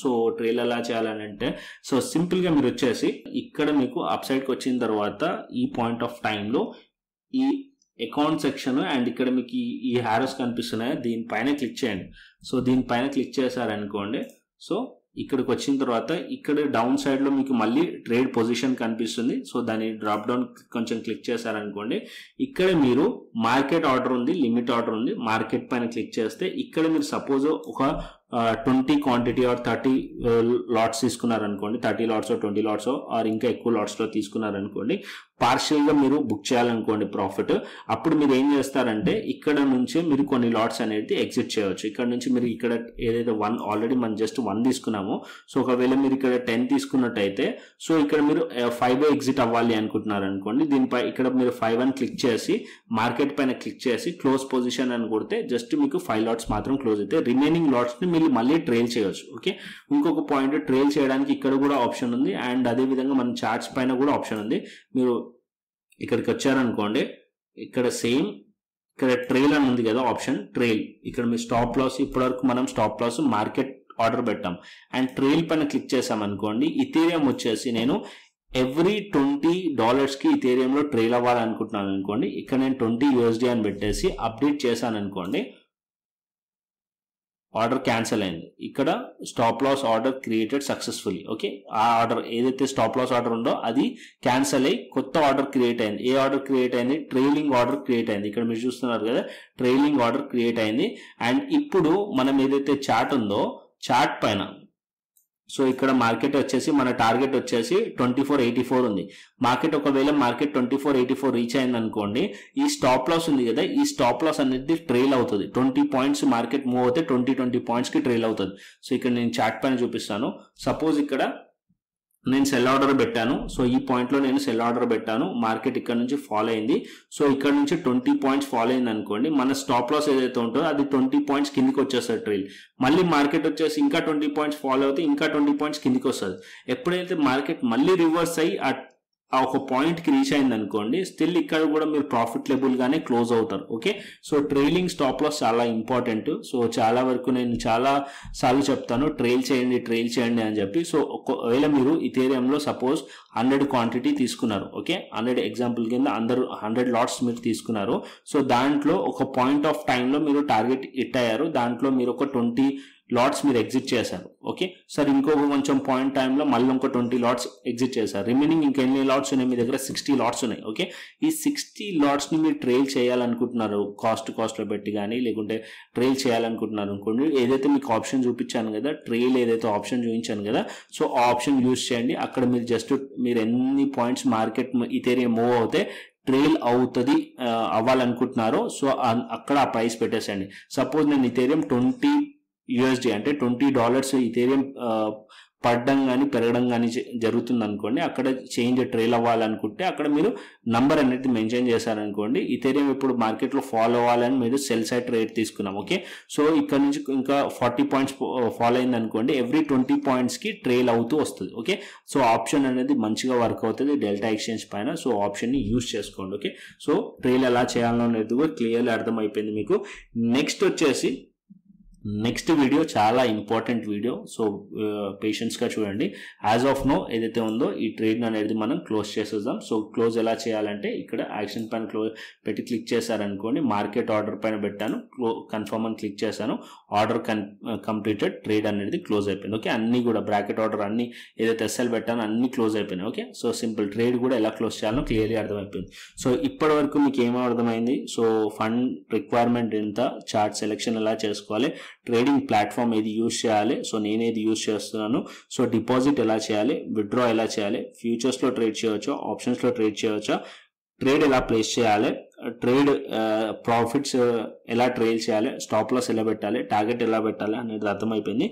So trail ఎలా చేయాలని అంటే సో సింపుల్ గా మీరు వచ్చేసి ఇక్కడ మీకు అప్ సైడ్ కి వచ్చిన తర్వాత ఈ పాయింట్ ఆఫ్ టైం లో ఈ అకౌంట్ సెక్షన్ అండ్ ఇక్కడ మీకు ఈ హారోస్ కనిపిస్తున్నాయి, దీనిపైన క్లిక్ చేయండి. సో దీనిపైన క్లిక్ చేశారనుకోండి, సో ఇక్కడికి వచ్చిన తర్వాత ఇక్కడ డౌన్ సైడ్ లో మీకు మళ్ళీ ట్రేడ్ పొజిషన్ కనిపిస్తుంది. సో దాని డ్రాప్ డౌన్ కొంచెం క్లిక్ చేశారనుకోండి, ఇక్కడ మీరు మార్కెట్ ఆర్డర్ ఉంది, లిమిట్ ఆర్డర్ ఉంది. మార్కెట్ పైన క్లిక్ చేస్తే ఇక్కడ మీరు సపోజ్ ఒక 20 క్వాంటిటీ ఆర్ 30 లాట్స్ తీసుకున్నారనుకోండి, 30 లాట్స్ 20 లాట్స్ ఆర్ ఇంకా ఎక్కువ లాట్స్ లో తీసుకున్నారనుకోండి, పార్షియల్ గా మీరు బుక్ చేయాలనుకోండి ప్రాఫిట్. అప్పుడు మీరు ఏం చేస్తారంటే ఇక్కడ నుంచి మీరు కొన్ని లాట్స్ అనేది ఎగ్జిట్ చేయవచ్చు. ఇక్కడ నుంచి మీరు ఇక్కడ ఏదైతే ఆల్రెడీ మనం జస్ట్ 1 తీసుకున్నామో, సో ఒకవేళ మీరు ఇక్కడ 10 తీసుకున్నట్టయితే సో ఇక్కడ మీరు 5 ఎగ్జిట్ అవ్వాలి అనుకుంటున్నారు అనుకోండి, దీనిపై ఇక్కడ మీరు 5 అని క్లిక్ చేసి మార్కెట్ పైన క్లిక్ చేసి క్లోజ్ పొజిషన్ అని కొడితే జస్ట్ మీకు 5 లాట్స్ మాత్రం క్లోజ్ అయితే రిమైనింగ్ లాట్స్ ని మీరు మళ్ళీ ట్రేల్ చేయవచ్చు. ఓకే, ఇంకొక పాయింట్ ట్రేల్ చేయడానికి ఇక్కడ కూడా ఆప్షన్ ఉంది అండ్ అదే విధంగా మన చార్ట్స్ పైన కూడా ఆప్షన్ ఉంది. మీరు ఇక్కడికి వచ్చారనుకోండి, ఇక్కడ సేమ్ ఇక్కడ ట్రేల్ అని ఉంది కదా ఆప్షన్, ట్రేల్ ఇక్కడ మీ స్టాప్ లాస్, ఇప్పటివరకు మనం స్టాప్ లాస్ మార్కెట్ ఆర్డర్ పెట్టాం అండ్ ట్రేల్ పైన క్లిక్ చేసాం అనుకోండి, ఇథీరియం వచ్చేసి నేను ఎవ్రీ $20 కి ఇథీరియంలో ట్రేల్ అవ్వాలనుకుంటున్నాను అనుకోండి, ఇక్కడ నేను $20 అని పెట్టేసి అప్డేట్ చేశాను అనుకోండి, ఆర్డర్ క్యాన్సిల్ అయింది. ఇక్కడ stop loss order created successfully. Okay, ఆ ఆర్డర్ ఏదైతే స్టాప్ లాస్ ఆర్డర్ ఉందో అది క్యాన్సిల్ అయ్యి కొత్త ఆర్డర్ క్రియేట్ అయింది. ఏ ఆర్డర్ క్రియేట్ అయింది? ట్రైలింగ్ ఆర్డర్ క్రియేట్ అయింది. ఇక్కడ మీరు చూస్తున్నారు కదా, ట్రైలింగ్ ఆర్డర్ క్రియేట్ అయింది. అండ్ ఇప్పుడు మనం ఏదైతే చార్ట్ ఉందో చార్ట్ పైన సో ఇక్కడ మార్కెట్ వచ్చేసి మన టార్గెట్ వచ్చేసి 2484 ఉంది. ఒకవేళ మార్కెట్ 2484 రీచ్ అయింది అనుకోండి, ఈ స్టాప్ లాస్ ఉంది కదా, ఈ స్టాప్ లాస్ అనేది ట్రైల్ అవుతుంది. 20 పాయింట్స్ మార్కెట్ మూవ్ అవుతే 20 పాయింట్స్ కి ట్రైల్ అవుతుంది. సో ఇక్కడ నేను చార్ట్ పైన చూపిస్తాను. సపోజ్ ఇక్కడ నేను సెల్ ఆర్డర్ పెట్టాను. సో ఈ పాయింట్ లో నేను సెల్ ఆర్డర్ పెట్టాను, మార్కెట్ ఇక్కడ నుంచి ఫాలో అయింది. సో ఇక్కడ నుంచి 20 పాయింట్స్ ఫాలో అయింది అనుకోండి, మన స్టాప్ లాస్ ఏదైతే ఉంటుందో అది 20 పాయింట్స్ కిందికి వచ్చేస్తుంది ట్రైల్. మళ్ళీ మార్కెట్ వచ్చేసి ఇంకా 20 పాయింట్స్ ఫాలో అవుతే ఇంకా 20 పాయింట్స్ కిందికి వస్తుంది. ఎప్పుడైతే మార్కెట్ మళ్ళీ రివర్స్ అయ్యి ఆ ఒక పాయింట్ కి రీచ్ అయింది అనుకోండి, స్టిల్ ఇక్కడ కూడా మీరు ప్రాఫిటబుల్ గానే క్లోజ్ అవుతారు. Okay, so trailing stop loss చాలా ఇంపార్టెంట్. సో చాలా వరకు నేను చాలా సార్లు చెప్తాను ట్రైల్ చేయండి అని చెప్పి. సో ఒకవేళ మీరు ఇథీరియంలో సపోజ్ 100 క్వాంటిటీ తీసుకున్నారు, ఓకే, 100 ఎగ్జాంపుల్ కింద 100 లాట్స్ మీరు తీసుకున్నారు. సో దాంట్లో ఒక పాయింట్ ఆఫ్ టైంలో మీరు టార్గెట్ హిట్ అయ్యారు, దాంట్లో మీరు ఒక 20 లాట్స్ మీరు ఎగ్జిట్ చేశారు. ఓకే సార్, ఇంకొక కొంచెం పాయింట్ టైంలో మళ్ళీ ఇంకో 20 లాట్స్ ఎగ్జిట్ చేశారు. రిమైనింగ్ ఇంకా ఎన్ని లాట్స్ ఉన్నాయి? మీ దగ్గర 60 లాట్స్ ఉన్నాయి. ఓకే, ఈ 60 లాట్స్ ని మీరు ట్రైల్ చేయాలనుకుంటున్నారు, కాస్ట్ లో పెట్టి కానీ లేకుంటే ట్రైల్ చేయాలనుకుంటున్నారు అనుకోండి, ఏదైతే మీకు ఆప్షన్ చూపించాను కదా, ట్రైల్ ఏదైతే ఆప్షన్ చూపించాను కదా, సో ఆ ఆప్షన్ యూజ్ చేయండి. అక్కడ మీరు జస్ట్ మీరు ఎన్ని పాయింట్స్ మార్కెట్ ఇథీరియం మూవ్ అవుతే ట్రైల్ అవుతుంది అవ్వాలనుకుంటున్నారో సో అక్కడ ఆ ప్రైస్ పెట్టేసండి. సపోజ్ నేను ఇథీరియం $20 అంటే $20 ఇథీరియం పడడం కానీ పెరగడం కానీ జరుగుతుంది అనుకోండి, అక్కడ చేంజ్ ట్రైల్ అవ్వాలనుకుంటే అక్కడ మీరు నంబర్ అనేది మెన్షన్ చేశారనుకోండి, ఇథీరియం ఇప్పుడు మార్కెట్ లో ఫాలో అవ్వాలని మీరు సెల్ సైడ్ ట్రేడ్ తీసుకున్నాం. ఓకే, సో ఇక్కడ నుంచి ఇంకా 40 పాయింట్స్ ఫాలో అయింది అనుకోండి, ఎవ్రీ 20 పాయింట్స్ కి ట్రైల్ అవుతూ వస్తుంది. ఓకే, సో ఆప్షన్ అనేది మంచిగా వర్క్ అవుతుంది డెల్టా ఎక్స్చేంజ్ పైన. సో ఆప్షన్ ని యూజ్ చేసుకోండి. ఓకే, సో ట్రైల్ ఎలా చేయాలనేది కూడా క్లియర్లీ అర్థమైపోయింది మీకు. నెక్స్ట్ వీడియో చాలా ఇంపార్టెంట్ వీడియో. సో పేషెన్స్ గా చూడండి. యాజ్ ఆఫ్ నో ఏదైతే ఉందో ఈ ట్రేడ్ అనేది మనం క్లోజ్ చేసేద్దాం. సో క్లోజ్ ఎలా చేయాలంటే ఇక్కడ యాక్షన్ పైన క్లోజ్ పెట్టి క్లిక్ చేశారనుకోండి, మార్కెట్ ఆర్డర్ పైన పెట్టాను, కన్ఫర్మ్ అని క్లిక్ చేశాను, ఆర్డర్ కంప్లీటెడ్, ట్రేడ్ అనేది క్లోజ్ అయిపోయింది. ఓకే, అన్ని కూడా బ్రాకెట్ ఆర్డర్ అన్ని ఏదైతే ఎస్ఎల్ పెట్టానో అన్ని క్లోజ్ అయిపోయినాయి. ఓకే, సో సింపుల్ ట్రేడ్ కూడా ఎలా క్లోజ్ చేయాలో క్లియర్లీ అర్థమైపోయింది. సో ఇప్పటి వరకు మీకు ఏమో అర్థమైంది. సో ఫండ్ రిక్వైర్మెంట్ ఎంత, చార్ట్ సెలెక్షన్ ఎలా చేసుకోవాలి, ట్రేడింగ్ ప్లాట్ఫామ్ ఏది యూజ్ చేయాలి, సో నేనేది యూజ్ చేస్తున్నాను, సో డిపాజిట్ ఎలా చేయాలి, విత్డ్రా ఎలా చేయాలి, ఫ్యూచర్స్ లో ట్రేడ్ చేయవచ్చా, ఆప్షన్స్ లో ట్రేడ్ చేయవచ్చా, ట్రేడ్ ఎలా ప్లేస్ చేయాలి, ట్రేడ్ ప్రాఫిట్స్ ఎలా ట్రేల్ చేయాలి, స్టాప్ లాస్ ఎలా పెట్టాలి, టార్గెట్ ఎలా పెట్టాలి అనేది అర్థమైపోయింది.